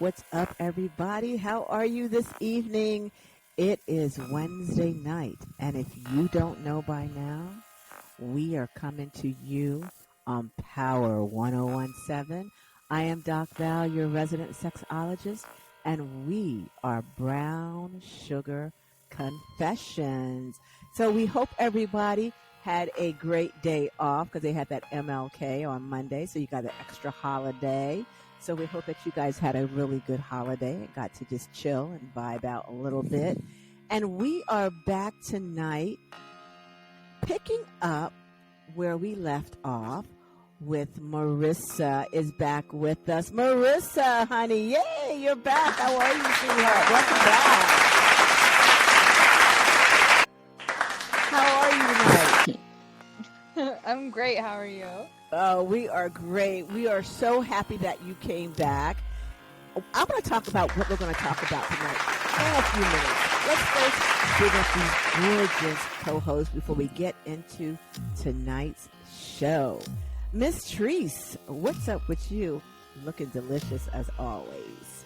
what's up, everybody? How are you this evening? It is Wednesday night, and if you don't know by now, we are coming to you on Power 1017. I am Doc Val, your resident sexologist, and we are Brown Sugar Confessions. So we hope everybody had a great day off because they had that MLK on Monday, so you got an extra holiday. So we hope that you guys had a really good holiday and got to just chill and vibe out a little bit. And we are back tonight picking up where we left off with Marisa is back with us. Marisa, honey, yay, you're back. How are you, sweetheart? Welcome back. How are you tonight? I'm great. How are you? Oh, we are great. We are so happy that you came back. I'm going to talk about what we're going to talk about tonight in a few minutes. Let's first bring up these gorgeous co-hosts before we get into tonight's show. Miss Treese, what's up with you? Looking delicious as always.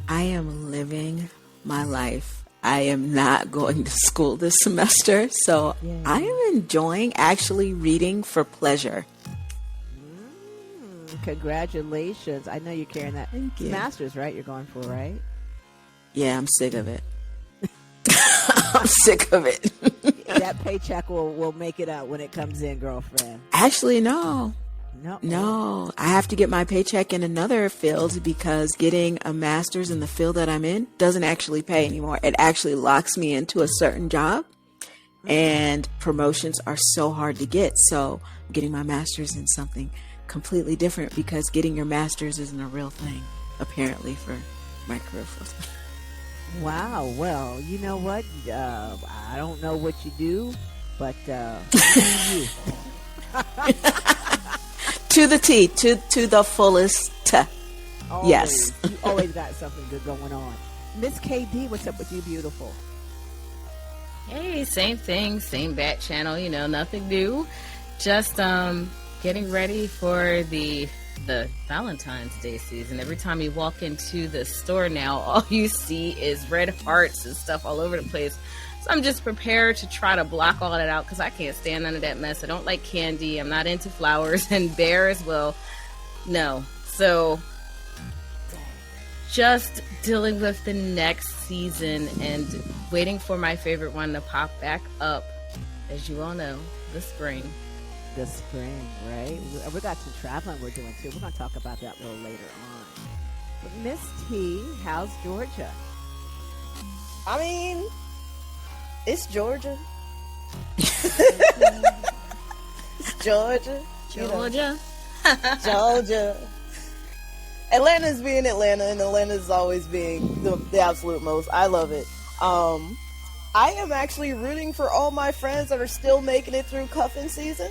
I am living my life. I am not going to school this semester, so Yay. I am enjoying actually reading for pleasure. Congratulations. I know you're carrying that. Thank you. Master's, right? You're going for, right? Yeah, I'm sick of it. I'm sick of it. That paycheck will make it out when it comes in, girlfriend. Actually, no. No. I have to get my paycheck in another field because getting a master's in the field that I'm in doesn't actually pay anymore. It actually locks me into a certain job, and promotions are so hard to get. So I'm getting my master's in something completely different because getting your master's isn't a real thing, apparently, for my career field. Wow. Well, you know what? I don't know what you do, but you. To the T, to the fullest. Always. Yes. You always got something good going on. Miss KD, what's up with you, beautiful? Hey, same thing, same bat channel, nothing new. Just getting ready for the Valentine's Day season. Every time you walk into the store now, all you see is red hearts and stuff all over the place. So I'm just prepared to try to block all that out because I can't stand none of that mess. I don't like candy. I'm not into flowers and bears. Well, no. So just dealing with the next season and waiting for my favorite one to pop back up, as you all know, the spring. The spring, right? We got some traveling we're doing too. We're going to talk about that a little later on. But Miss T, how's Georgia? I mean, it's Georgia. It's Georgia. Georgia. Georgia. Atlanta's being Atlanta, and Atlanta's always being the absolute most. I love it. I am actually rooting for all my friends that are still making it through cuffing season.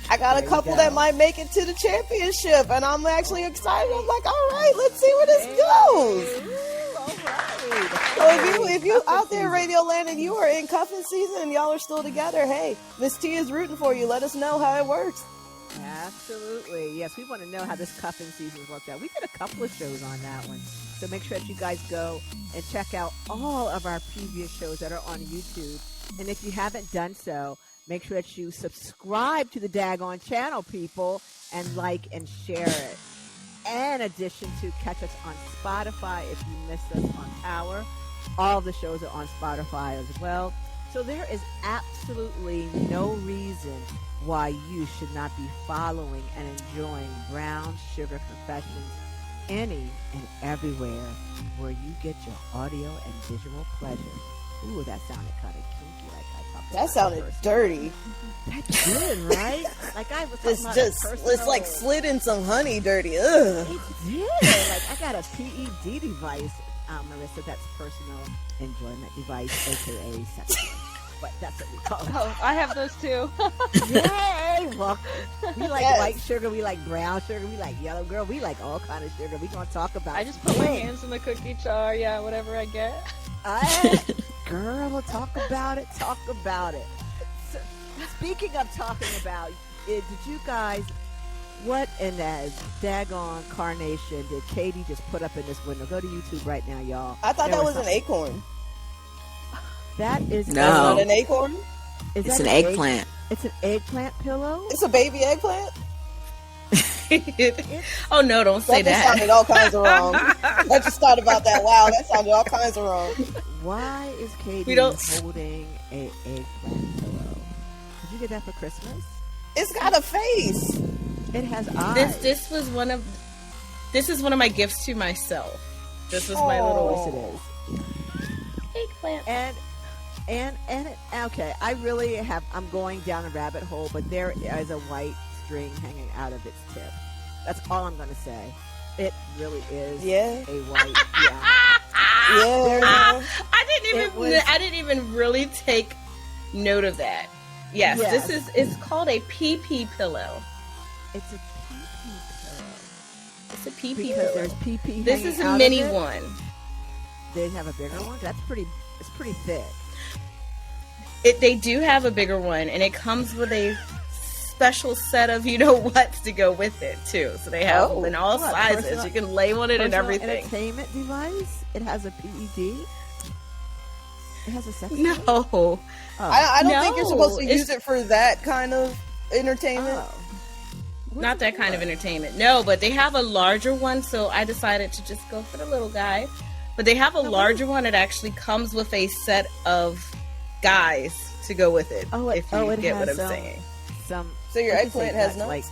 I got a couple that might make it to the championship, and I'm actually excited. I'm like, all right, let's see where this goes. All right. So if you out there, Radio Land, and you are in cuffing season and y'all are still together, hey, Miss T is rooting for you. Let us know how it works. Absolutely. Yes, we want to know how this cuffing season worked out. We did a couple of shows on that one. So make sure that you guys go and check out all of our previous shows that are on YouTube. And if you haven't done so, make sure that you subscribe to the daggone channel, people, and like and share it. In addition to catch us on Spotify if you missed us on Power. All the shows are on Spotify as well. So there is absolutely no reason why you should not be following and enjoying Brown Sugar Confessions any and everywhere where you get your audio and visual pleasure. Ooh, that sounded kind of kinky, like I talked about. That sounded dirty. That did, right? Like I was talking about It's like slid in some honey dirty. Ugh. It did. Like I got a PED device, Marissa, that's personal enjoyment device, aka sex. But that's what we call it. Oh, I have those too. Yay! Well, we like Yes. white sugar, we like brown sugar, we like yellow, girl, we like all kind of sugar. We're going to talk about I just put my hands in the cookie jar, yeah, whatever I get. Girl, we'll talk about it. Talk about it. So, speaking of talking about it, did you guys What in that daggone carnation did Katie just put up in this window? Go to YouTube right now, y'all. I thought There that was an something- acorn. That is No. That's not an acorn? Is It's that an eggplant. It's an eggplant pillow. It's a baby eggplant? Oh no, don't say That just that. sounded all kinds of wrong. I just thought about that. Wow, that sounded all kinds of wrong. Why is Katie don't- holding a eggplant pillow? Did you get that for Christmas? It's got a face. It has eyes. This is one of my gifts to myself. This was my Yes, little it is. eggplant. And okay, I really have. I'm going down a rabbit hole, but there is a white string hanging out of its tip. That's all I'm going to say. It really is Yeah. a white. Yeah. Yeah. I didn't even really take note of that. Yes, Yes. it's called a PP pillow. It's a pee pillow. It's a PP Because pillow. there's pee This hanging is a out of mini it. one. They have a bigger one. It's pretty thick. They do have a bigger one, and it comes with a special set of whats to go with it too. So they have Oh, in all what, sizes. personal- You can lay on it and Personal everything. Entertainment device. It has a PED. It has a sex. No, Oh. I don't think you're No, supposed to it's- use it for that kind of entertainment. Oh. What's not it that kind of for? entertainment. No, but they have a larger one, so I decided to just go for the little guy. But they have a larger one. It actually comes with a set of guys to go with it. Oh, if you it get what has I'm saying. Some. So your we can say eggplant has nuts? Like,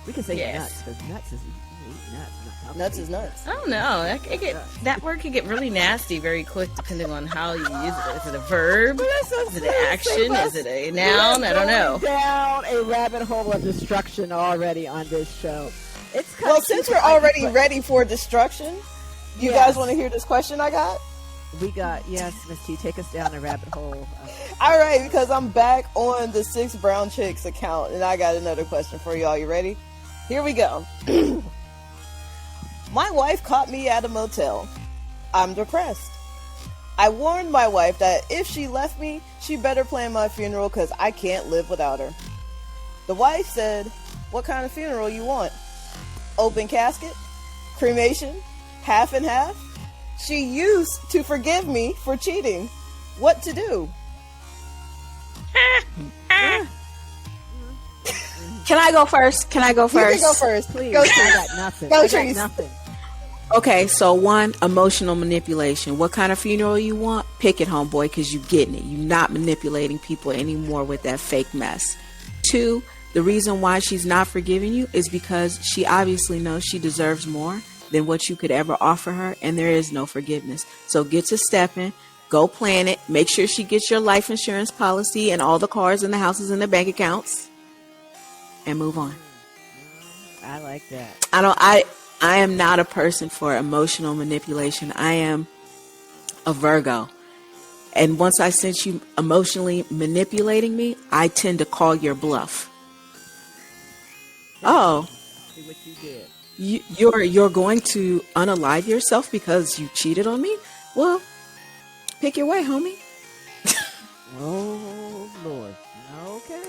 we can say Yes. nuts because nuts is you eat nuts. Nuts is nuts. I don't know. That word can get really nasty very quick depending on how you use it. Is it a verb? Is it an action? Is it a noun? I don't know. Down a rabbit hole of destruction already on this show. It's kinda Well, since cute, we're like, already but- ready for destruction, do you Yes. guys want to hear this question I got? We got yes, Miss T. Take us down a rabbit hole. All right, because I'm back on the 6 Brown Chicks account, and I got another question for y'all. You ready? Here we go. My wife caught me at a motel. I'm depressed. I warned my wife that if she left me, she better plan my funeral because I can't live without her. The wife said, "What kind of funeral you want? Open casket? Cremation? Half and half?" She used to forgive me for cheating. What to do? Can I go first? You can go first. Please, Go, I Trees. got nothing. Go, I got Trees. nothing. Okay, so one, emotional manipulation. What kind of funeral you want? Pick it, homeboy, because you're getting it. You're not manipulating people anymore with that fake mess. Two, the reason why she's not forgiving you is because she obviously knows she deserves more than what you could ever offer her, and there is no forgiveness. So get to stepping, go plan it, make sure she gets your life insurance policy and all the cars and the houses and the bank accounts, and move on. I like that. I am not a person for emotional manipulation. I am a Virgo. And once I sense you emotionally manipulating me, I tend to call your bluff. Oh, See what you did. you're going to unalive yourself because you cheated on me? Well, pick your way, homie. Oh Lord. Okay.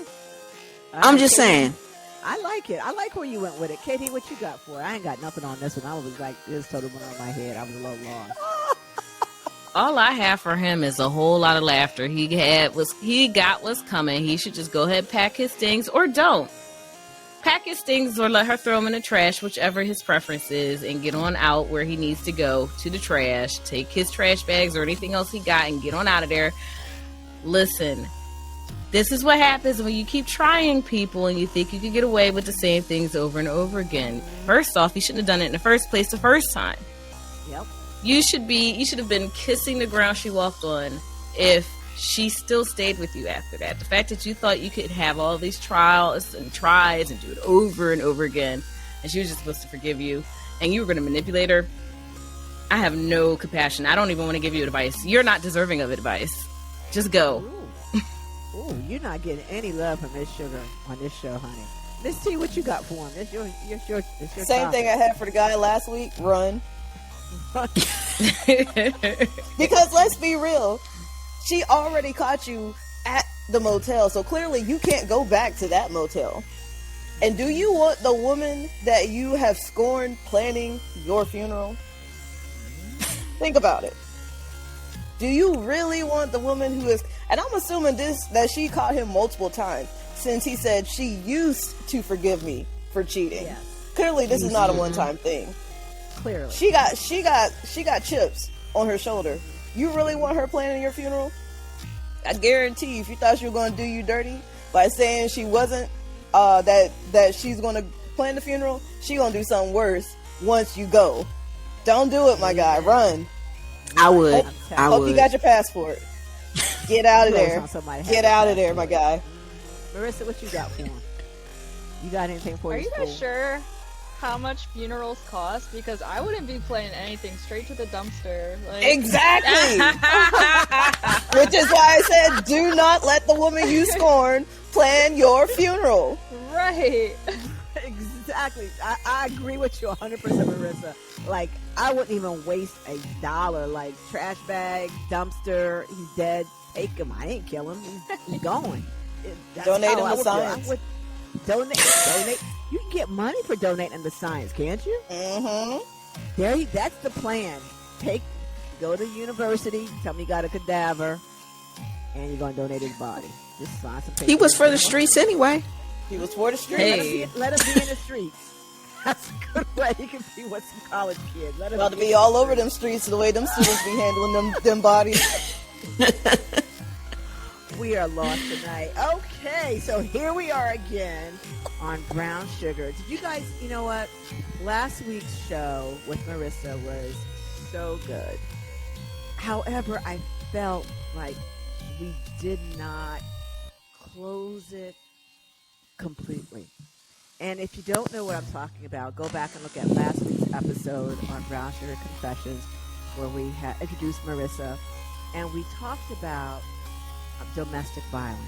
I'm just saying. I like it. I like where you went with it. Katie, what you got for it? I ain't got nothing on this one. I was like, this totally went on my head. I was a little lost. All I have for him is a whole lot of laughter. He got what's coming. He should just go ahead, pack his things, or don't. Pack his things or let her throw them in the trash, whichever his preference is, and get on out where he needs to go, to the trash. Take his trash bags or anything else he got and get on out of there. Listen, this is what happens when you keep trying people and you think you can get away with the same things over and over again. First off, you shouldn't have done it in the first place the first time. Yep. You should have been kissing the ground she walked on if she still stayed with you after that. The fact that you thought you could have all these trials and tries and do it over and over again, and she was just supposed to forgive you, and you were going to manipulate her, I have no compassion. I don't even want to give you advice. You're not deserving of advice. Just go. Ooh, you're not getting any love from Miss Sugar on this show, honey. Miss T, what you got for him? It's your Same topic. thing I had for the guy last week. Run. Because let's be real, she already caught you at the motel, so clearly you can't go back to that motel. And do you want the woman that you have scorned planning your funeral? Think about it. Do you really want the woman who is, and I'm assuming that she caught him multiple times since he said she used to forgive me for cheating. Yes. Clearly this is not a one-time thing. Clearly. She got chips on her shoulder. You really want her planning your funeral? I guarantee you, if you thought she was going to do you dirty by saying she wasn't, that she's going to plan the funeral, she going to do something worse once you go. Don't do it, my guy. Run. I would. Hope you got your passport. Get out of there. Get out of there, my guy. Marissa, what you got for him? You got anything for Are your you guys school? sure how much funerals cost? Because I wouldn't be planning anything, straight to the dumpster. Like, Exactly. Which is why I said, do not let the woman you scorn plan your funeral. right. Exactly. I agree with you 100%, Marissa. Like, I wouldn't even waste $1. Like, trash bag, dumpster, he's dead. Take him. I ain't kill him. He's gone. That's Donate how him I to would feel. science. Donate. You can get money for donating to science, can't you? Mm-hmm. That's the plan. Go to university, tell me you got a cadaver, and you're going to donate his body. Just sign some paper. He was for the streets anyway. He was for the street. Hey. Let him be in the streets. That's a good way. He can be with some college kids. Let him About to be all over them streets the way them students be handling them bodies. We are lost tonight. Okay, so here we are again on Brown Sugar. Did you guys, you know what? Last week's show with Marissa was so good. However, I felt like we did not close it completely. And if you don't know what I'm talking about, go back and look at last week's episode on Brown Sugar Confessions, where we had introduced Marissa, and we talked about domestic violence.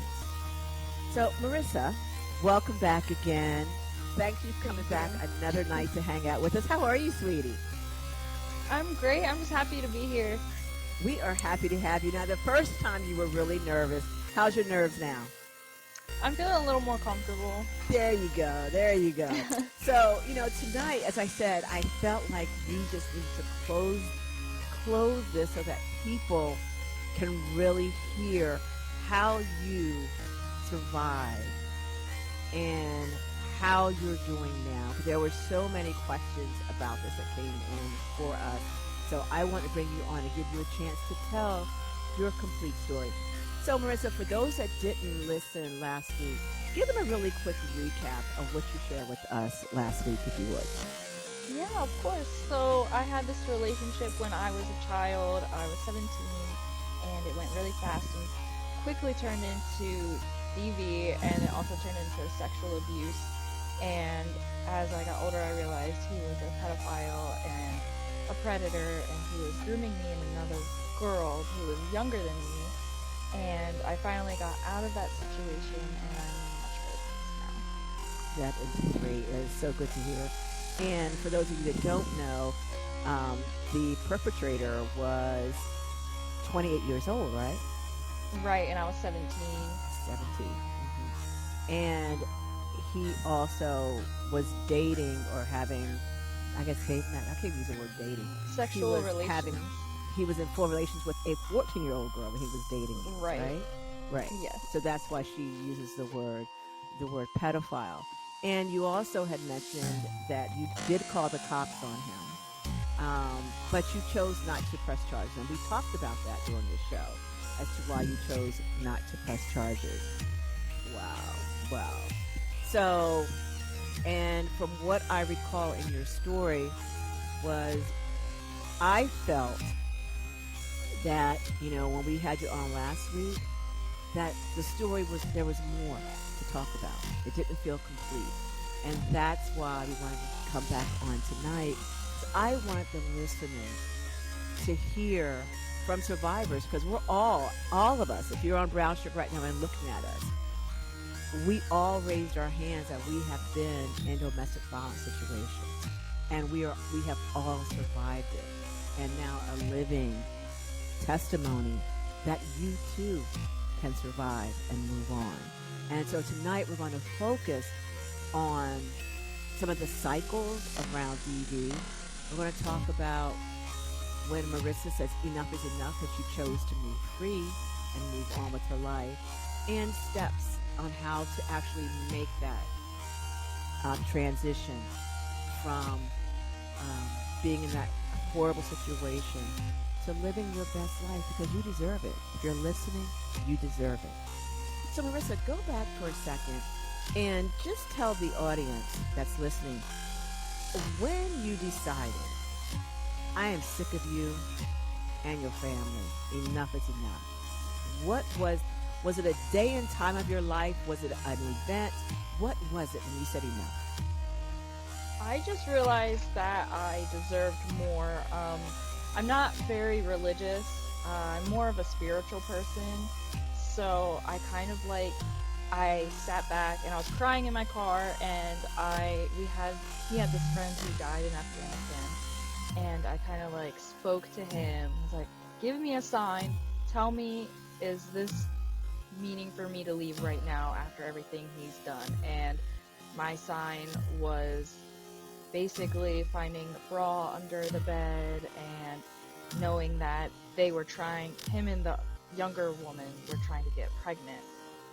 So, Marissa, welcome back again. Thank you for coming back another night to hang out with us. How are you, sweetie? I'm great. I'm just happy to be here. We are happy to have you. Now, the first time you were really nervous. How's your nerves now? I'm feeling a little more comfortable. There you go. There you go. So, tonight, as I said, I felt like we just need to close this so that people can really hear how you survived and how you're doing now. There were so many questions about this that came in for us. So I want to bring you on and give you a chance to tell your complete story. So, Marissa, for those that didn't listen last week, give them a really quick recap of what you shared with us last week, if you would. Yeah, of course. So I had this relationship when I was a child. I was 17, and it went really fast and quickly turned into DV, and it also turned into sexual abuse. And as I got older, I realized he was a pedophile and a predator, and he was grooming me and another girl who was younger than me. And I finally got out of that situation, and I'm in a much better place now. That is great. That is so good to hear. And for those of you that don't know, the perpetrator was 28 years old, right? Right, and I was 17. 17. And he also was dating or having, I guess, I can't use the word dating. Sexual relations. He was in full relations with a 14-year-old girl that he was dating. Right. Right. Yes. So that's why she uses the word pedophile. And you also had mentioned that you did call the cops on him, but you chose not to press charges. And we talked about that during the show as to why you chose not to press charges. Wow. So, and from what I recall in your story was, I felt that, when we had you on last week, that the story there was more to talk about. It didn't feel complete. And that's why we wanted to come back on tonight. So I wanted the listeners to hear from survivors, because we're all of us, if you're on Brown Sugar right now and looking at us, we all raised our hands that we have been in domestic violence situations. And we have all survived it. And now a living testimony that you too can survive and move on. And so tonight we're going to focus on some of the cycles around DV. We're going to talk about when Marisa says enough is enough, that she chose to move free and move on with her life, and steps on how to actually make that transition from being in that horrible situation to living your best life, because you deserve it. If you're listening, you deserve it. So Marisa, go back for a second and just tell the audience that's listening, when you decided, I am sick of you and your family, enough is enough. What was it a day and time of your life? Was it an event? What was it when you said enough? I just realized that I deserved more. I'm not very religious. I'm more of a spiritual person. So I kind of I sat back and I was crying in my car, and he had this friend who died in Afghanistan, and I kind of spoke to him. I was like, give me a sign. Tell me, is this meaning for me to leave right now after everything he's done? And my sign was basically finding the bra under the bed and knowing that him and the younger woman were trying to get pregnant.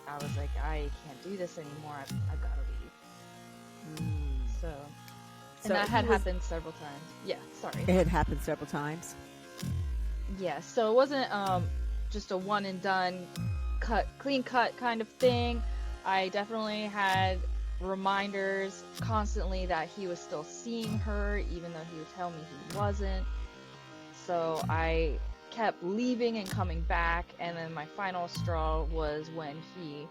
I was like, I can't do this anymore. I've got to leave. So that had happened several times. Yeah, sorry. It had happened several times? Yeah, so it wasn't just a one and done, clean cut kind of thing. I definitely had reminders constantly that he was still seeing her, even though he would tell me he wasn't. So I kept leaving and coming back, and then my final straw was when he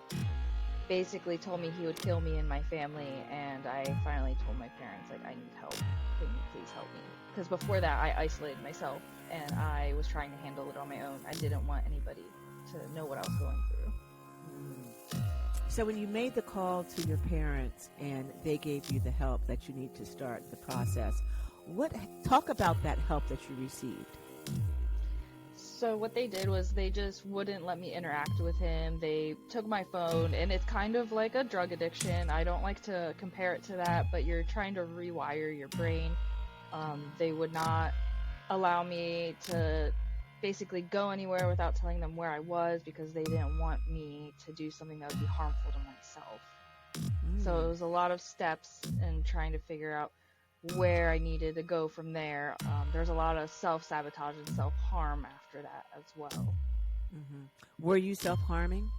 basically told me he would kill me and my family, and I finally told my parents, I need help. Can you please help me? Because before that, I isolated myself, and I was trying to handle it on my own. I didn't want anybody to know what I was going through. So when you made the call to your parents and they gave you the help that you need to start the process, talk about that help that you received. So what they did was they just wouldn't let me interact with him. They took my phone, and it's kind of like a drug addiction. I don't like to compare it to that, but you're trying to rewire your brain. They would not allow me to basically go anywhere without telling them where I was, because they didn't want me to do something that would be harmful to myself. So it was a lot of steps in trying to figure out where I needed to go from there. There's a lot of self-sabotage and self-harm after that as well. Were you self-harming?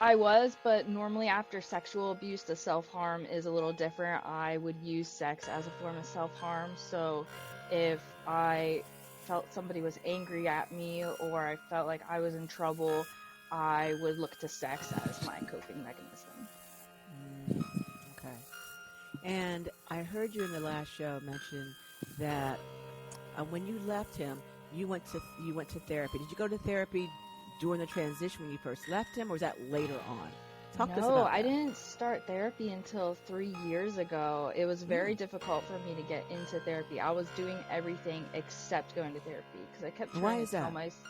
I was, but normally after sexual abuse, the self-harm is a little different. I would use sex as a form of self-harm. So if I felt somebody was angry at me, or I felt like I was in trouble, I would look to sex as my coping mechanism. Okay. And I heard you in the last show mention that when you left him, you went to therapy. Did you go to therapy during the transition when you first left him, or was that later on? Talk to us about that. I didn't start therapy until 3 years ago. It was very difficult for me to get into therapy. I was doing everything except going to therapy, because I kept trying to tell myself.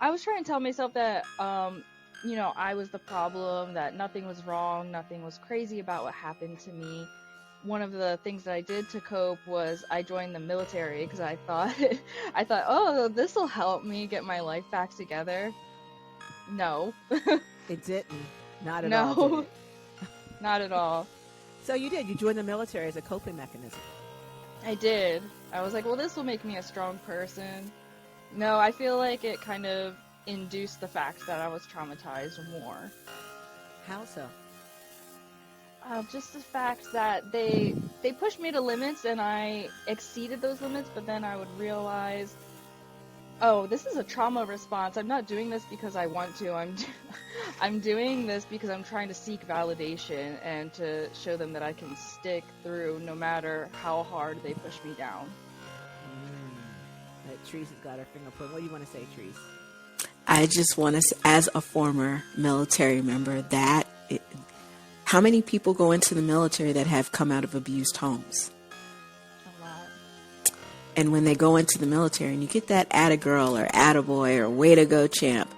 I was trying to tell myself that I was the problem, that nothing was wrong, nothing was crazy about what happened to me. One of the things that I did to cope was I joined the military, because I thought, oh, this will help me get my life back together. No. It didn't. Not at all. No. Not at all. So you did. You joined the military as a coping mechanism. I did. I was like, well, this will make me a strong person. No, I feel like it kind of induced the fact that I was traumatized more. How so? Just the fact that they pushed me to limits, and I exceeded those limits, but then I would realize, oh, this is a trauma response. I'm not doing this because I want to. I'm doing this because I'm trying to seek validation and to show them that I can stick through no matter how hard they push me down. Treese has got her finger point. What do you want to say, Treese? I just want to, as a former military member, how many people go into the military that have come out of abused homes? A lot. And when they go into the military and you get that atta girl or atta boy or way to go champ,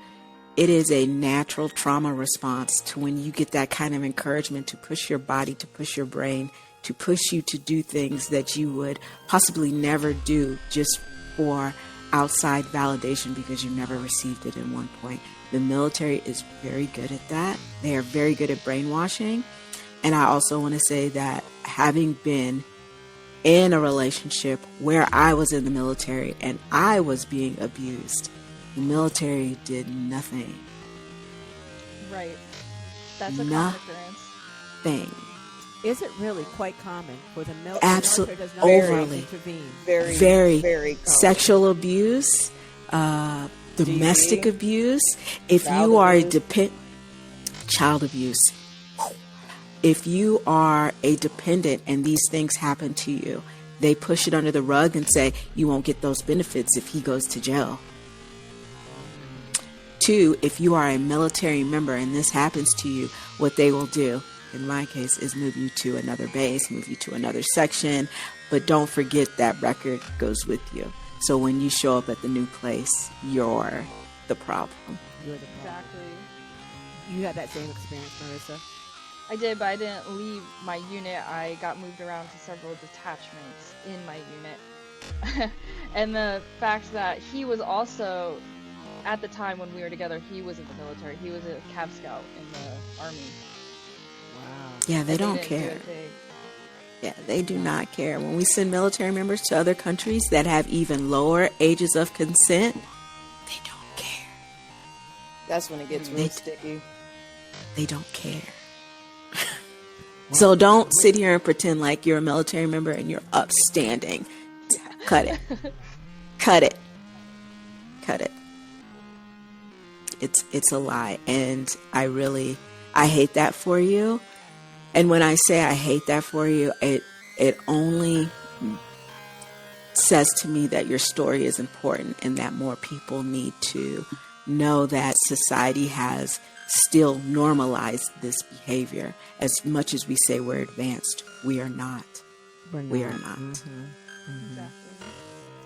it is a natural trauma response to when you get that kind of encouragement to push your body, to push your brain, to push you to do things that you would possibly never do just for outside validation because you never received it in one point. The military is very good at that. They are very good at brainwashing. And I also want to say that having been in a relationship where I was in the military and I was being abused, the military did nothing. Right. That's a common occurrence. Nothing. Is it really quite common for the military? Absolutely. Does not Overly. intervene? Very common. Sexual abuse, domestic abuse. If Child you are abuse. child abuse. If you are a dependent and these things happen to you, they push it under the rug and say you won't get those benefits if he goes to jail. 2, if you are a military member and this happens to you, what they will do, in my case, is move you to another base, move you to another section, but don't forget that record goes with you. So when you show up at the new place, you're the problem. You're the problem. Exactly. You had that same experience, Marissa? I did, but I didn't leave my unit. I got moved around to several detachments in my unit. And the fact that he was also, at the time when we were together, he was in the military. He was a Cav Scout in the Army. Wow. Yeah, they And don't didn't do care. a thing. Yeah, they do not care. When we send military members to other countries that have even lower ages of consent, they don't care. That's when it gets real sticky. They don't care. So don't sit here and pretend like you're a military member and you're upstanding. Cut it. Cut it. Cut it. It's a lie. And I hate that for you. And when I say I hate that for you, it only says to me that your story is important and that more people need to know that society has still normalized this behavior. As much as we say we're advanced, we are not. We are not.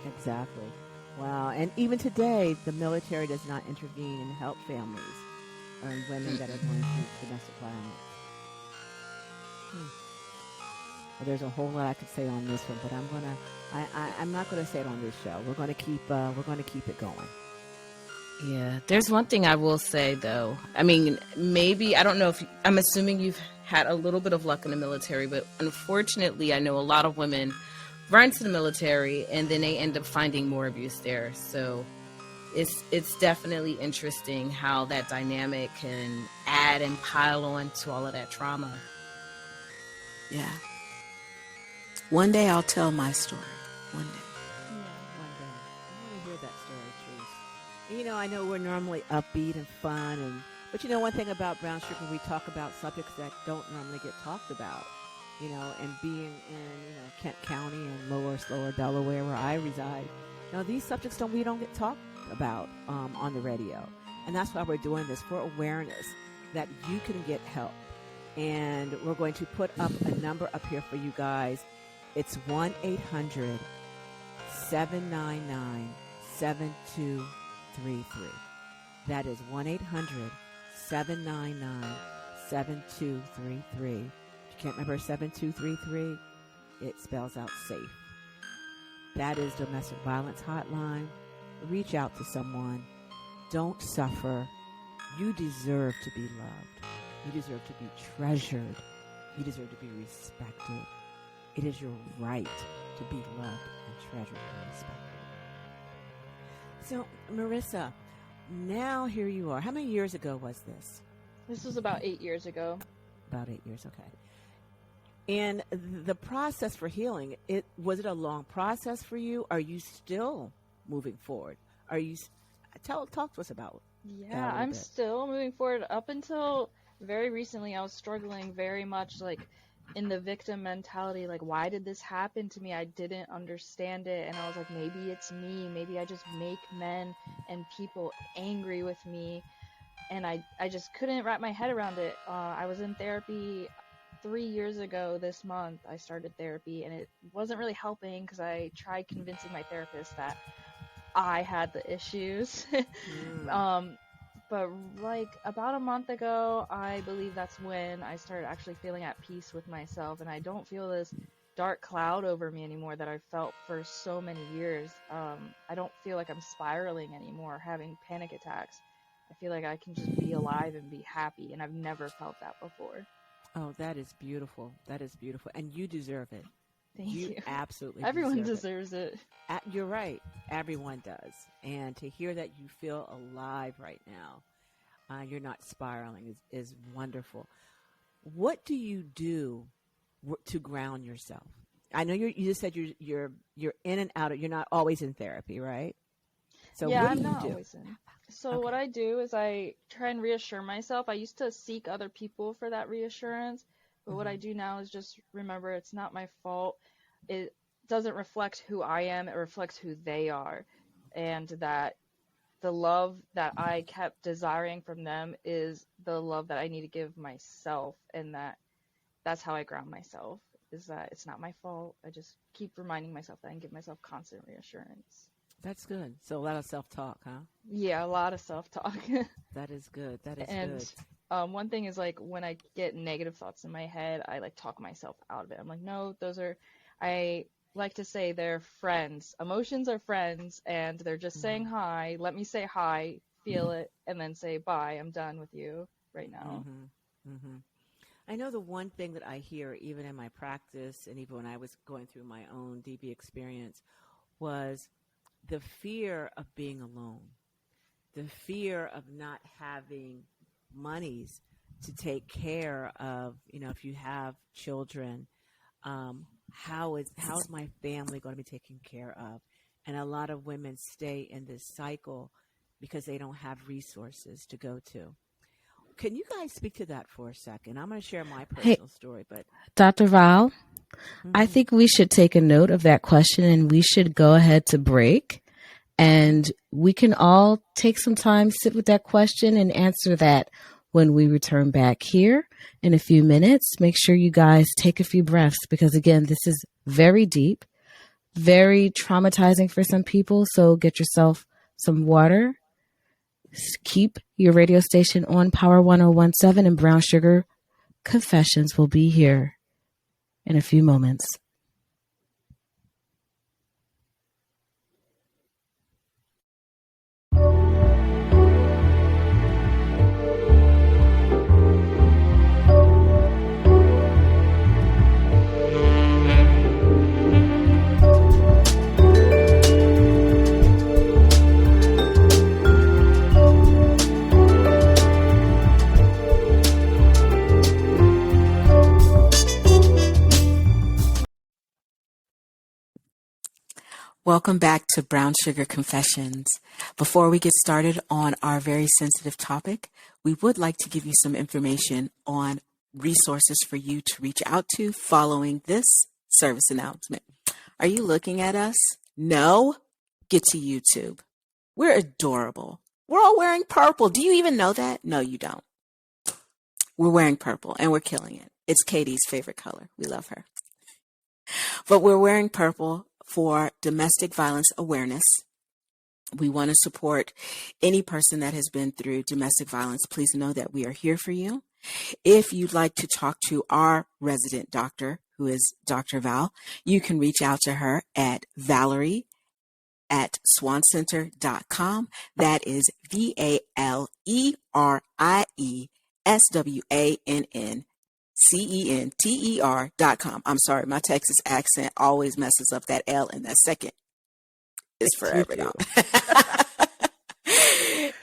Exactly. Wow. And even today, the military does not intervene and help families or women that are going through domestic violence. Well, there's a whole lot I could say on this one, but I'm not gonna say it on this show. We're gonna keep it going. Yeah, there's one thing I will say though. I mean, maybe I don't know if I'm assuming you've had a little bit of luck in the military, but unfortunately, I know a lot of women run to the military and then they end up finding more abuse there. So it's definitely interesting how that dynamic can add and pile on to all of that trauma. Yeah. One day I'll tell my story. One day. One day. I want to hear that story, Truth. You know, I know we're normally upbeat and fun, but you know one thing about Brown Sugar, we talk about subjects that don't normally get talked about. You know, and being in Kent County and lower Delaware where I reside, these subjects we don't get talked about on the radio, and that's why we're doing this, for awareness that you can get help. And we're going to put up a number up here for you guys. It's 1-800-799-7233. That is 1-800-799-7233. If you can't remember 7233, it spells out SAFE. That is domestic violence hotline. Reach out to someone. Don't suffer. You deserve to be loved. You deserve to be treasured. You deserve to be respected. It is your right to be loved and treasured and respected. So, Marissa, now here you are. How many years ago was this? This was about 8 years ago. About 8 years, okay. And the process for healing, was it a long process for you? Are you still moving forward? Talk to us about that. Yeah, I'm still moving forward. Up until very recently, I was struggling very much, like, in the victim mentality. Like, why did this happen to me? I didn't understand it, and I was like, maybe it's me. Maybe I just make men and people angry with me, and I just couldn't wrap my head around it. I was in therapy 3 years ago this month. I started therapy, and it wasn't really helping because I tried convincing my therapist that I had the issues. But like about a month ago, I believe that's when I started actually feeling at peace with myself, and I don't feel this dark cloud over me anymore that I've felt for so many years. I don't feel like I'm spiraling anymore, having panic attacks. I feel like I can just be alive and be happy, and I've never felt that before. Oh, that is beautiful. That is beautiful. And you deserve it. Thank You you. absolutely Everyone deserve it. deserves it. You're right. Everyone does. And to hear that you feel alive right now, you're not spiraling is wonderful. What do you do to ground yourself? I know you just said you're in and out of, you're not always in therapy, right? So Yeah, what do I'm you not do? always in. So what Okay. I do is I try and reassure myself. I used to seek other people for that reassurance, but what I Hmm. do now is just remember it's not my fault. It doesn't reflect who I am, it reflects who they are. And that the love that I kept desiring from them is the love that I need to give myself, and that's how I ground myself. Is that it's not my fault. I just keep reminding myself that and give myself constant reassurance. That's good. So a lot of self-talk, huh? Yeah, a lot of self-talk. That is good. That is And good. one thing is like when I get negative thoughts in my head, I like talk myself out of it. I'm like, no, those are, I like to say they're friends. Emotions are friends, and they're just saying Hmm. hi. Let me say hi, feel it, and then say bye. I'm done with you right now. Hmm. Hmm. I know the one thing that I hear, even in my practice, and even when I was going through my own DB experience, was the fear of being alone, the fear of not having monies to take care of, if you have children, how is my family going to be taken care of? And a lot of women stay in this cycle because they don't have resources to go to. Can you guys speak to that for a second? I'm going to share my Hey, personal story, but Dr. Val, I hmm think we should take a note of that question and we should go ahead to break. okay. And we can all take some time, sit with that question, and answer that when we return back here in a few minutes. Make sure you guys take a few breaths because, again, this is very deep, very traumatizing for some people. So get yourself some water. Keep your radio station on Power 1017, and Brown Sugar Confessions will be here in a few moments. Welcome back to Brown Sugar Confessions. Before we get started on our very sensitive topic, we would like to give you some information on resources for you to reach out to following this service announcement. Are you looking at us? No? Get to YouTube. We're adorable. We're all wearing purple. Do you even know that? No, you don't. We're wearing purple and we're killing it. It's Katie's favorite color. We love her. But we're wearing purple for domestic violence awareness. We want to support any person that has been through domestic violence. Please know that we are here for you. If you'd like to talk to our resident doctor, who is Dr. Val, you can reach out to her at Valerie@swancenter.com. That is VALERIESWANNCENTER.com. I'm sorry, my Texas accent always messes up that L in that second. It's You forever too. gone.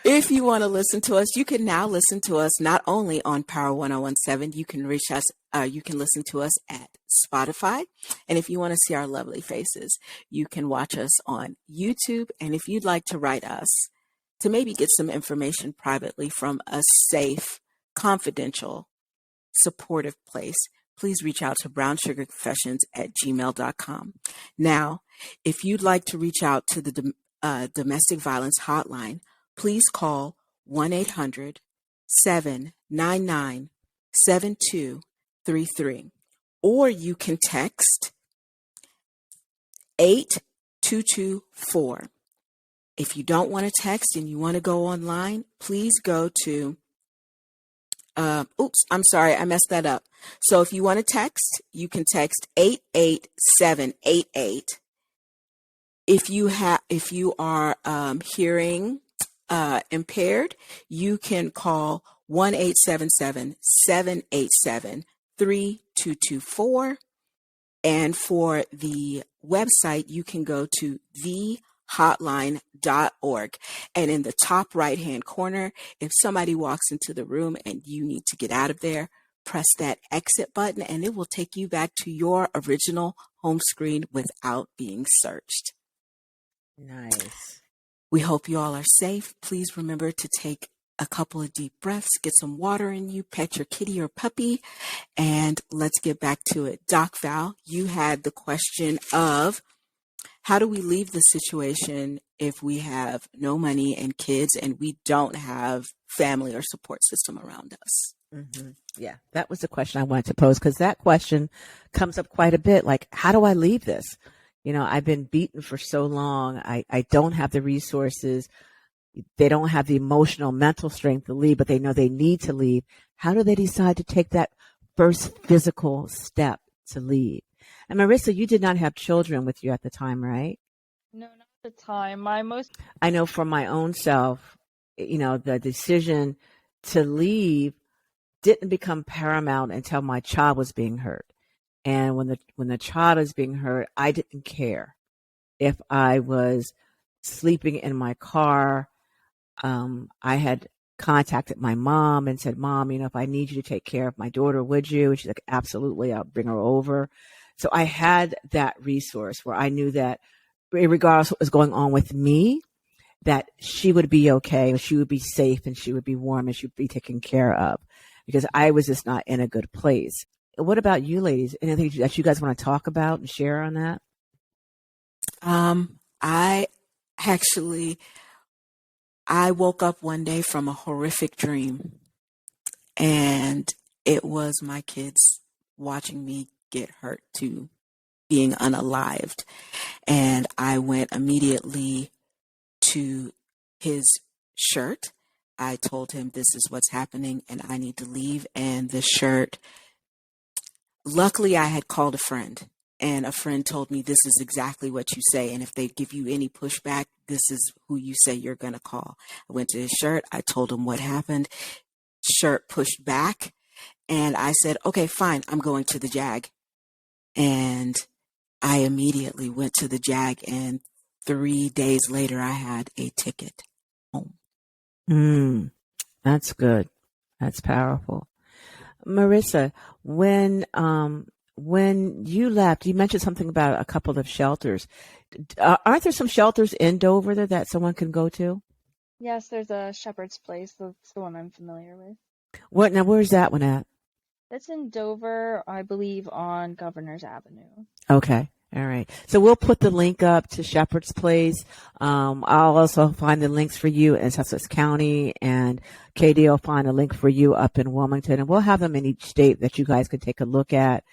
If you want to listen to us, you can now listen to us not only on Power 1017, you can reach us, you can listen to us at Spotify. And if you want to see our lovely faces, you can watch us on YouTube. And if you'd like to write us to maybe get some information privately from a safe, confidential, supportive place, please reach out to brownsugarconfessions@gmail.com. Now, if you'd like to reach out to the domestic violence hotline, please call 1-800-799-7233, or you can text 8224. If you don't want to text and you want to go online, please go to, oops, I'm sorry, I messed that up. So if you want to text, you can text 88788. If you are hearing impaired, you can call 1-877-787-3224. And for the website, you can go to thehotline.org. And in the top right-hand corner, if somebody walks into the room and you need to get out of there, press that exit button and it will take you back to your original home screen without being searched. Nice. We hope you all are safe. Please remember to take a couple of deep breaths, get some water in you, pet your kitty or puppy, and let's get back to it. Doc Val, you had the question of how do we leave the situation if we have no money and kids and we don't have family or support system around us? Mm-hmm. Yeah, that was the question I wanted to pose, because that question comes up quite a bit. Like, how do I leave this? I've been beaten for so long. I don't have the resources. They don't have the emotional, mental strength to leave, but they know they need to leave. How do they decide to take that first physical step to leave? And Marisa, you did not have children with you at the time, right? No, not at the time. I know for my own self, the decision to leave didn't become paramount until my child was being hurt. And when the child is being hurt, I didn't care if I was sleeping in my car. I had contacted my mom and said, Mom, if I need you to take care of my daughter, would you? And she's like, absolutely, I'll bring her over. So I had that resource where I knew that regardless of what was going on with me, that she would be okay, and she would be safe, and she would be warm, and she would be taken care of, because I was just not in a good place. What about you ladies? Anything that you guys want to talk about and share on that? I woke up one day from a horrific dream, and it was my kids watching me get hurt to being unalived. And I went immediately to his shirt. I told him, this is what's happening and I need to leave. And the shirt, luckily I had called a friend, and a friend told me, this is exactly what you say. And if they give you any pushback, this is who you say you're going to call. I went to his shirt. I told him what happened. Shirt pushed back. And I said, okay, fine. I'm going to the JAG. And I immediately went to the JAG. And 3 days later, I had a ticket home. That's good. That's powerful. Marisa, when you left, you mentioned something about a couple of shelters. Aren't there some shelters in Dover there that someone can go to? Yes, there's a Shepherd's Place. That's the one I'm familiar with. Now, where's that one at? That's in Dover, I believe, on Governor's Avenue. Okay. All right. So we'll put the link up to Shepherd's Place. I'll also find the links for you in Sussex County, and Katie will find a link for you up in Wilmington, and we'll have them in each state that you guys can take a look at.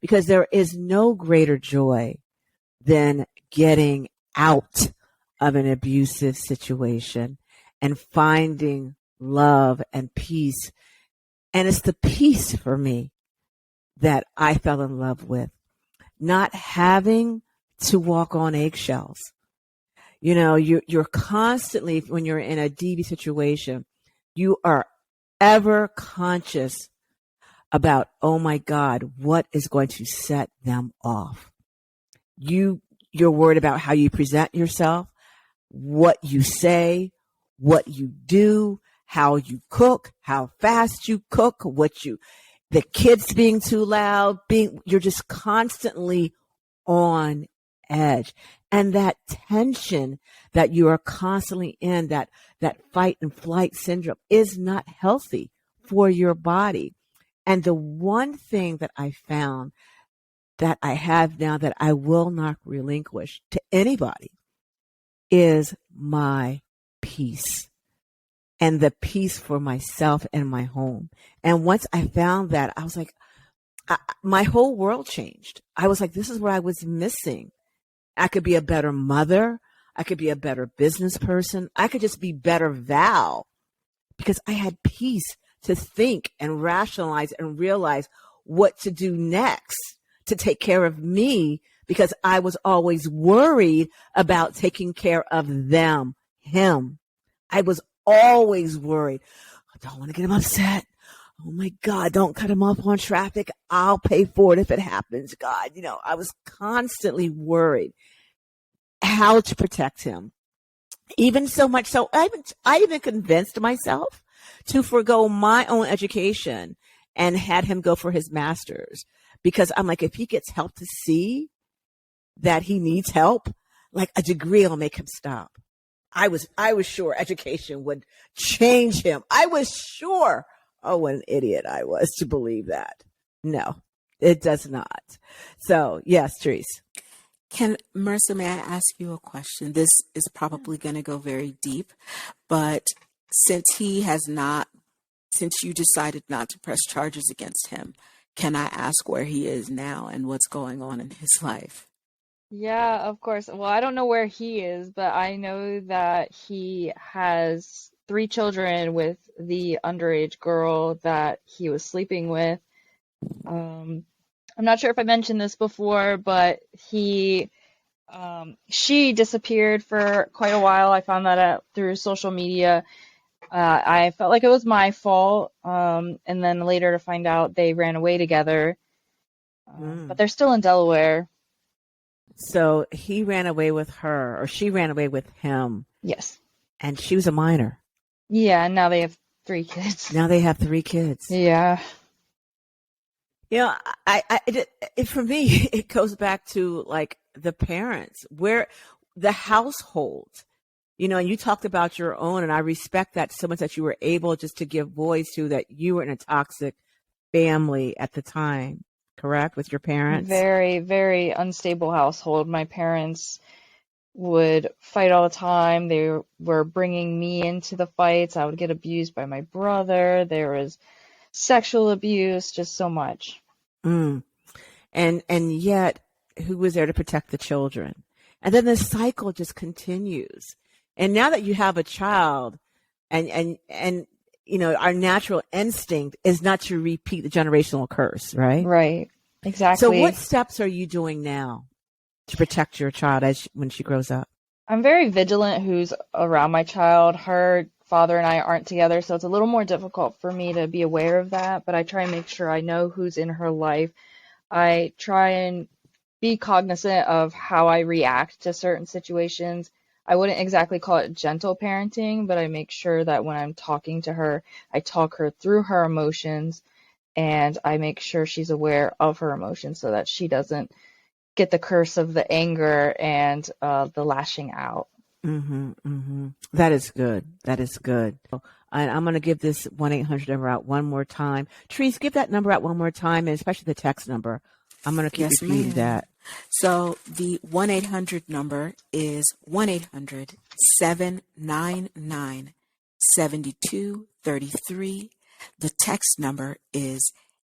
Because there is no greater joy than getting out of an abusive situation and finding love and peace. And it's the peace for me that I fell in love with. Not having to walk on eggshells. You're constantly, when you're in a DV situation, you are ever conscious about, oh my God, what is going to set them off? You're worried about how you present yourself, what you say, what you do, how you cook, how fast you cook, the kids being too loud, you're just constantly on edge. And that tension that you are constantly in, that fight and flight syndrome, is not healthy for your body. And the one thing that I found that I have now that I will not relinquish to anybody is my peace. And the peace for myself and my home. And once I found that, I was like, my whole world changed. I was like, this is what I was missing. I could be a better mother. I could be a better business person. I could just be better Val because I had peace to think and rationalize and realize what to do next to take care of me because I was always worried about taking care of them, him. I was always worried. I don't want to get him upset. Oh my God, don't cut him off on traffic. I'll pay for it if it happens. God, I was constantly worried how to protect him. Even so much so, I even convinced myself to forego my own education and had him go for his master's because I'm like, if he gets help to see that he needs help, like a degree will make him stop. I was sure education would change him. I was sure. Oh, what an idiot I was to believe that. No, it does not. So yes, Therese. Marissa, may I ask you a question? This is probably going to go very deep, but since you decided not to press charges against him, can I ask where he is now and what's going on in his life? Yeah, of course. Well, I don't know where he is, but I know that he has 3 children with the underage girl that he was sleeping with. I'm not sure if I mentioned this before, but she disappeared for quite a while. I found that out through social media. I felt like it was my fault, and then later to find out they ran away together. But they're still in Delaware. So he ran away with her, or she ran away with him. Yes. And she was a minor. Yeah, and now they have 3 kids. Now they have 3 kids. Yeah. For me, it goes back to like the parents, where the household, and you talked about your own, and I respect that so much that you were able just to give voice to that you were in a toxic family at the time, correct? With your parents? Very, very unstable household. My parents would fight all the time. They were bringing me into the fights. I would get abused by my brother. There was sexual abuse, just so much. And yet, who was there to protect the children? And then the cycle just continues. And now that you have a child, and our natural instinct is not to repeat the generational curse, right? Right. Exactly. So what steps are you doing now to protect your child when she grows up? I'm very vigilant who's around my child. Her father and I aren't together, so it's a little more difficult for me to be aware of that, but I try and make sure I know who's in her life. I try and be cognizant of how I react to certain situations. I wouldn't exactly call it gentle parenting, but I make sure that when I'm talking to her, I talk her through her emotions, and I make sure she's aware of her emotions so that she doesn't get the curse of the anger and the lashing out. Mm-hmm, mm-hmm. That is good. That is good. And I'm going to give this 1-800 number out one more time. Therese, give that number out one more time, and especially the text number. I'm going to keep repeating that. So the 1-800 number is 1-800-799-7233. The text number is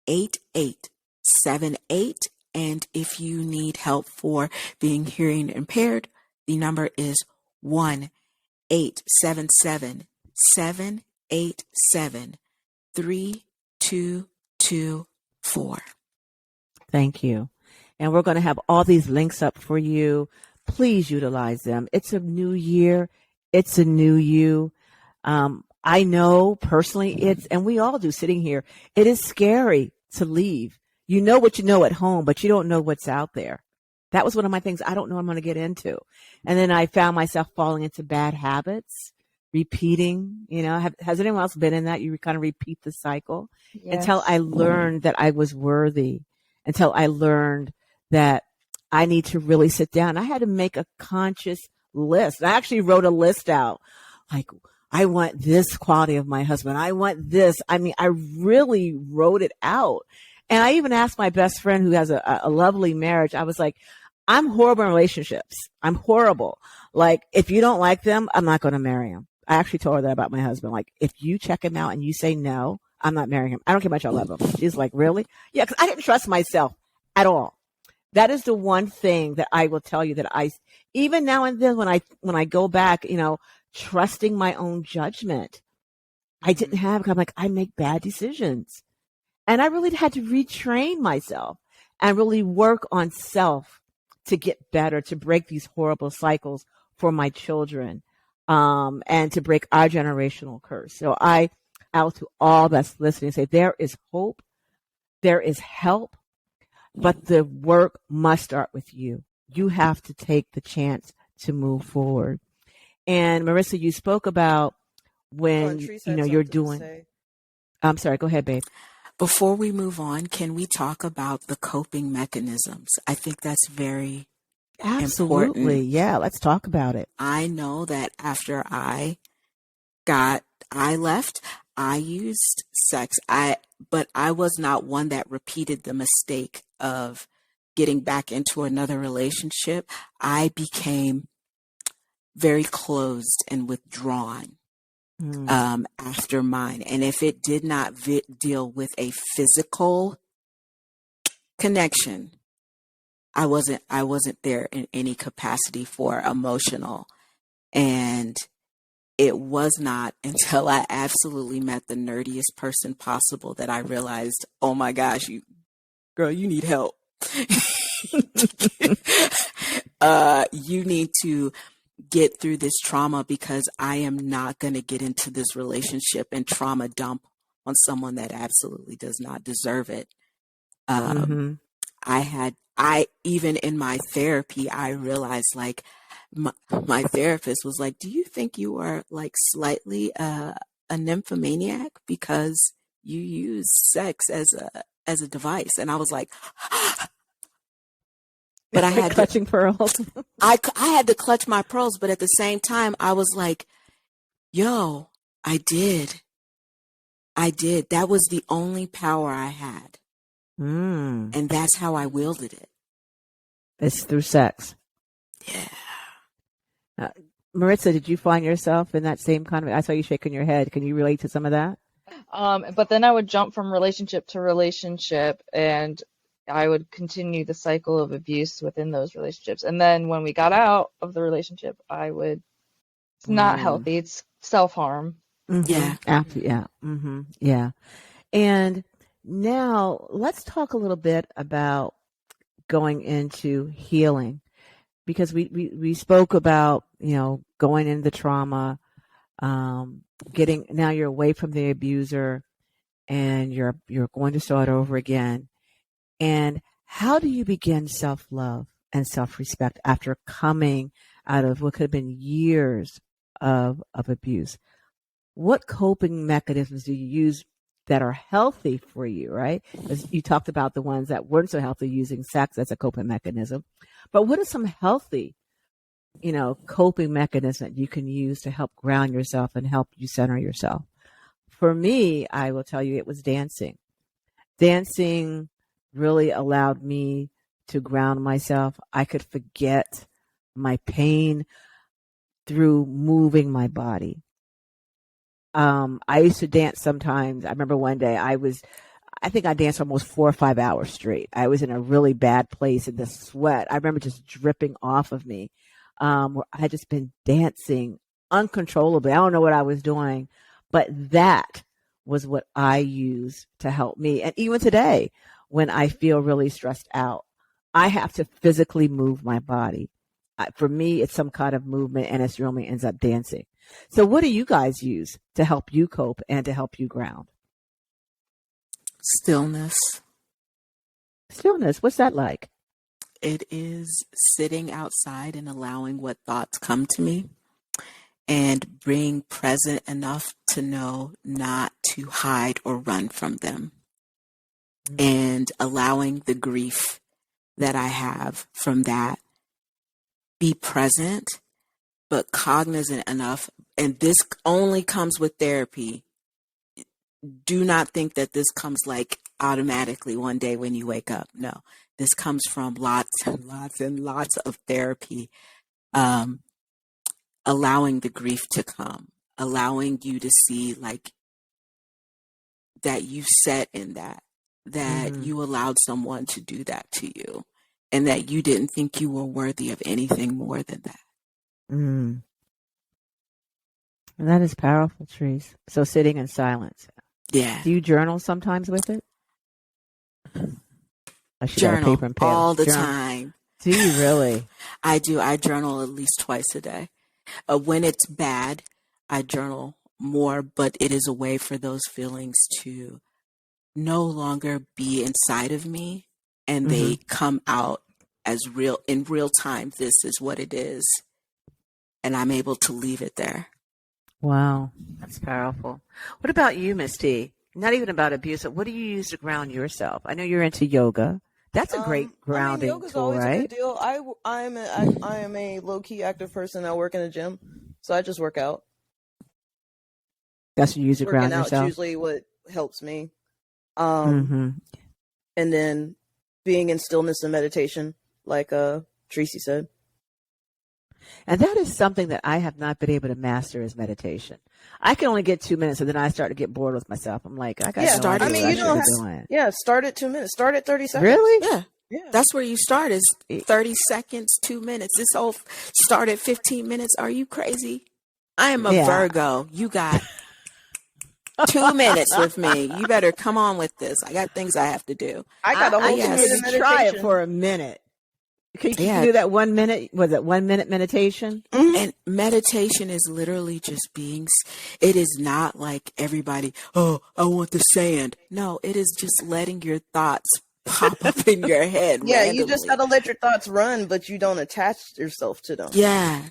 8878. And if you need help for being hearing impaired, the number is 1-877-787-3224. Thank you. And we're going to have all these links up for you. Please utilize them. It's a new year. It's a new you. I know personally and we all do sitting here, it is scary to leave. You know what you know at home, but you don't know what's out there. That was one of my things I don't know I'm going to get into. And then I found myself falling into bad habits, repeating, has anyone else been in that? You kind of repeat the cycle. Yes. Until I learned that I was worthy, until I learned that I need to really sit down. I had to make a conscious list. I actually wrote a list out. Like, I want this quality of my husband. I want this. I mean, I really wrote it out. And I even asked my best friend who has a lovely marriage. I was like, I'm horrible in relationships. I'm horrible. Like, if you don't like them, I'm not going to marry him. I actually told her that about my husband. Like, if you check him out and you say no, I'm not marrying him. I don't care how much I love him. She's like, really? Yeah, because I didn't trust myself at all. That is the one thing that I will tell you that I, even now and then when I go back, trusting my own judgment, I didn't have, I'm like, I make bad decisions. And I really had to retrain myself and really work on self to get better, to break these horrible cycles for my children, and to break our generational curse. So I out to all that's listening say there is hope, there is help, but the work must start with you. You have to take the chance to move forward. And Marissa, you spoke about when Treese you had know you're something to doing. say. I'm sorry. Go ahead, babe. Before we move on, can we talk about the coping mechanisms? I think that's very Absolutely. important. Yeah. Let's talk about it. I know that after I left, I used sex. But I was not one that repeated the mistake of getting back into another relationship. I became very closed and withdrawn after mine. And if it did not deal with a physical connection, I wasn't there in any capacity for emotional. And it was not until I absolutely met the nerdiest person possible that I realized, oh my gosh, you need help. You need to get through this trauma, because I am not going to get into this relationship and trauma dump on someone that absolutely does not deserve it. I even in my therapy, I realized like my therapist was like, do you think you are like slightly a nymphomaniac because you use sex as a device? And I was like, but I had clutching pearls. I had to clutch my pearls, but at the same time, I was like, yo, I did. That was the only power I had. And that's how I wielded it. It's through sex. Yeah. Maritza, did you find yourself in that same kind of, I saw you shaking your head. Can you relate to some of that? But then I would jump from relationship to relationship, and I would continue the cycle of abuse within those relationships. And then when we got out of the relationship, it's not healthy. It's self-harm. Yeah. Yeah. Yeah. And now let's talk a little bit about going into healing, because we spoke about, going into the trauma, now you're away from the abuser and you're going to start over again. And how do you begin self-love and self-respect after coming out of what could have been years of abuse? What coping mechanisms do you use that are healthy for you, right? As you talked about the ones that weren't so healthy, using sex as a coping mechanism. But what are some healthy, coping mechanisms that you can use to help ground yourself and help you center yourself? For me, I will tell you, it was dancing. Dancing really allowed me to ground myself. I could forget my pain through moving my body. I used to dance sometimes. I remember one day I think I danced almost 4 or 5 hours straight. I was in a really bad place, and the sweat, I remember just dripping off of me. Where I had just been dancing uncontrollably. I don't know what I was doing, but that was what I used to help me. And even today, when I feel really stressed out, I have to physically move my body. For me, it's some kind of movement, and it really ends up dancing. So what do you guys use to help you cope and to help you ground? Stillness. Stillness. What's that like? It is sitting outside and allowing what thoughts come to me, and being present enough to know not to hide or run from them, and allowing the grief that I have from that, be present, but cognizant enough. And this only comes with therapy. Do not think that this comes like automatically one day when you wake up. No, this comes from lots and lots and lots of therapy. Allowing the grief to come, allowing you to see like that you sat in that you allowed someone to do that to you, and that you didn't think you were worthy of anything more than that. Mm. And that is powerful, Trees. So sitting in silence. Yeah. Do you journal sometimes with it? Oh, she got a Journal paper and pen. all the Journal. time. Do you really? I do. I journal at least twice a day. When it's bad, I journal more, but it is a way for those feelings to no longer be inside of me, and they come out as real in real time. This is what it is, and I'm able to leave it there. Wow, that's powerful. What about you, Miss T? Not even about abuse. What do you use to ground yourself? I know you're into yoga. That's a great grounding yoga's tool, always a right? good deal. I am a low key active person. I work in a gym, so I just work out. That's what you use to ground Working out yourself. is usually what helps me. And then being in stillness and meditation, like Tracy said. And that is something that I have not been able to master is meditation. I can only get 2 minutes, and then I start to get bored with myself. I'm like, I got no idea what I should be doing. Yeah, start at 2 minutes. Start at 30 seconds. Really? Yeah. That's where you start is 30 seconds, 2 minutes. This whole start at 15 minutes. Are you crazy? I am a Virgo. You got 2 minutes with me. You better come on with this. I got things I have to do. I got a whole 2 minute meditation. Try it for a minute. Can you do that 1 minute? Was it 1 minute meditation? And meditation is literally just being, it is not like everybody, oh, I want the sand. No, it is just letting your thoughts pop up in your head. Yeah, randomly. you just got to let your thoughts run, but you don't attach yourself to them. Yeah.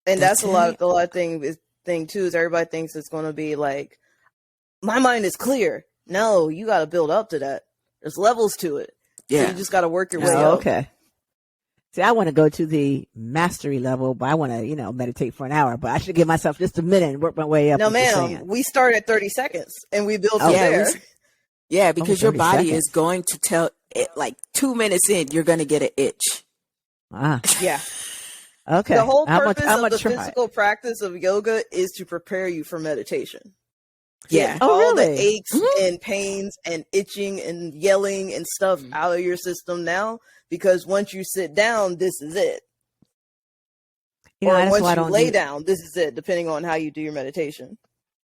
And that's a lot of thing too, is everybody thinks it's going to be like, my mind is clear. No, you got to build up to that. There's levels to it. Yeah. So you just got to work your way up. Okay. See, I want to go to the mastery level, but I want to, meditate for an hour. But I should give myself just a minute and work my way up. No, ma'am. We start at 30 seconds and we build from there. Because your body is going to tell it, like 2 minutes in, you're going to get an itch. Yeah. Okay. The whole purpose of the physical practice of yoga is to prepare you for meditation. Yeah. All the aches and pains and itching and yelling and stuff out of your system now, because once you sit down, this is it. Or once you lay down, this is it, depending on how you do your meditation.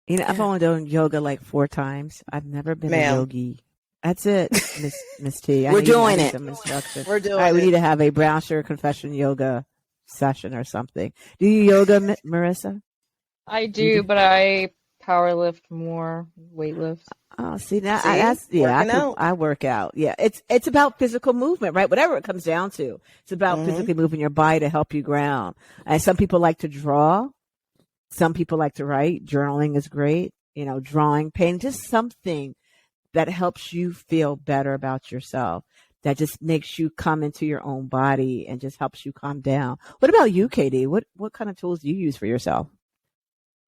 I've only done yoga like 4 times. I've never been a yogi. That's it, Miss T. We're doing it. We're doing it. All right, we need to have a brown sugar confession yoga session or something. Do you yoga, Marisa? I do, but I power lift more, weightlift. Oh, see that? I work out. Yeah, it's about physical movement, right? Whatever it comes down to, it's about physically moving your body to help you ground. And some people like to draw, some people like to write. Journaling is great. Drawing, painting, just something that helps you feel better about yourself. That just makes you come into your own body and just helps you calm down. What about you, Katie? What kind of tools do you use for yourself?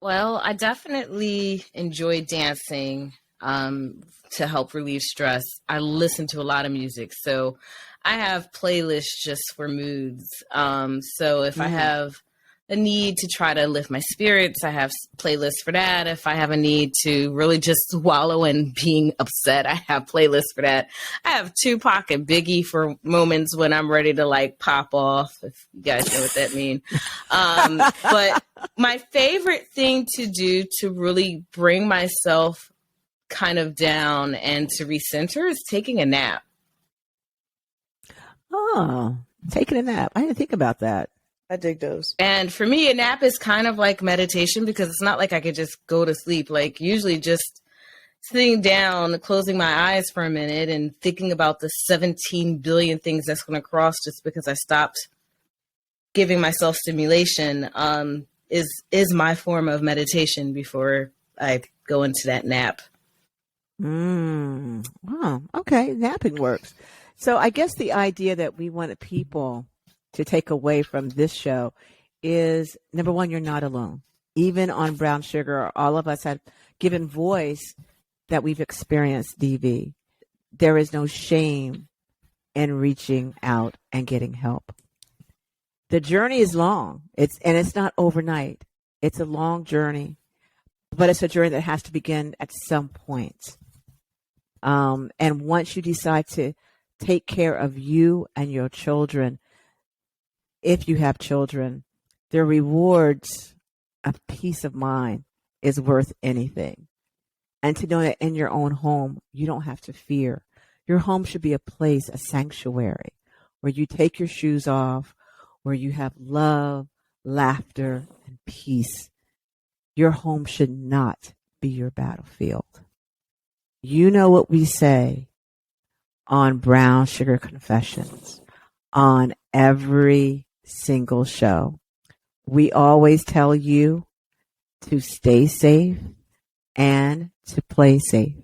Well, I definitely enjoy dancing to help relieve stress. I listen to a lot of music, so I have playlists just for moods. So if I have a need to try to lift my spirits, I have playlists for that. If I have a need to really just wallow in being upset, I have playlists for that. I have Tupac and Biggie for moments when I'm ready to like pop off, if you guys know what that means. But my favorite thing to do to really bring myself kind of down and to recenter is taking a nap. Oh, taking a nap. I didn't think about that. I dig those. And for me, a nap is kind of like meditation because it's not like I could just go to sleep. Like usually just sitting down, closing my eyes for a minute and thinking about the 17 billion things that's going to cross just because I stopped giving myself stimulation is my form of meditation before I go into that nap. Wow. Okay. Napping works. So I guess the idea that we wanted people to take away from this show is, number one, you're not alone. Even on Brown Sugar, all of us have given voice that we've experienced DV. There is no shame in reaching out and getting help. The journey is long. It's not overnight. It's a long journey, but it's a journey that has to begin at some point. And once you decide to take care of you and your children, if you have children, the rewards of peace of mind is worth anything. And to know that in your own home, you don't have to fear. Your home should be a place, a sanctuary, where you take your shoes off, where you have love, laughter, and peace. Your home should not be your battlefield. You know what we say on Brown Sugar Confessions on every single show. We always tell you to stay safe and to play safe.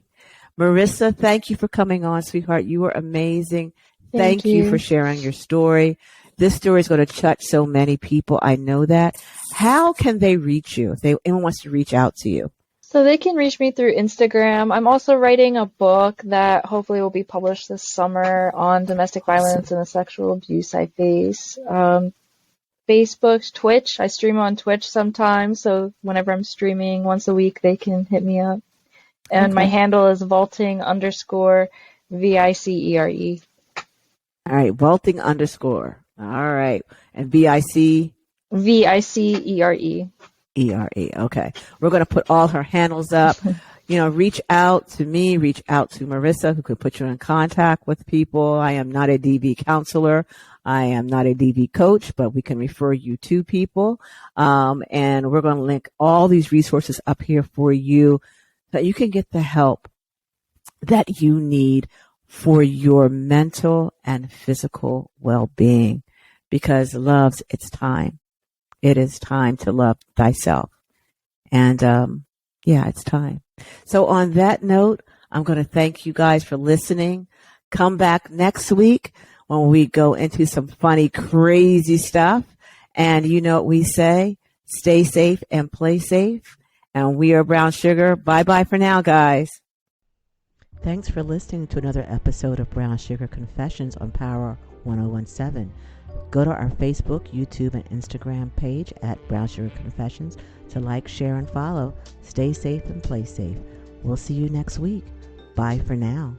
Marisa, thank you for coming on, sweetheart. You were amazing. Thank you for sharing your story. This story is going to touch so many people. I know that. How can they reach you if anyone wants to reach out to you? So they can reach me through Instagram. I'm also writing a book that hopefully will be published this summer on domestic violence and the sexual abuse I face. Facebook, Twitch. I stream on Twitch sometimes, so whenever I'm streaming once a week, they can hit me up. And my handle is vaulting_VICERE. All right, vaulting_. All right, and VIC? VICERE. ERE. Okay. We're going to put all her handles up. Reach out to me, reach out to Marisa, who could put you in contact with people. I am not a DV counselor. I am not a DV coach, but we can refer you to people. And we're going to link all these resources up here for you so that you can get the help that you need for your mental and physical well-being. Because loves, it's time. It is time to love thyself. And, it's time. So on that note, I'm going to thank you guys for listening. Come back next week when we go into some funny, crazy stuff. And you know what we say, stay safe and play safe. And we are Brown Sugar. Bye-bye for now, guys. Thanks for listening to another episode of Brown Sugar Confessions on Power 1017. Go to our Facebook, YouTube, and Instagram page at Brown Sugar Confessions to like, share, and follow. Stay safe and play safe. We'll see you next week. Bye for now.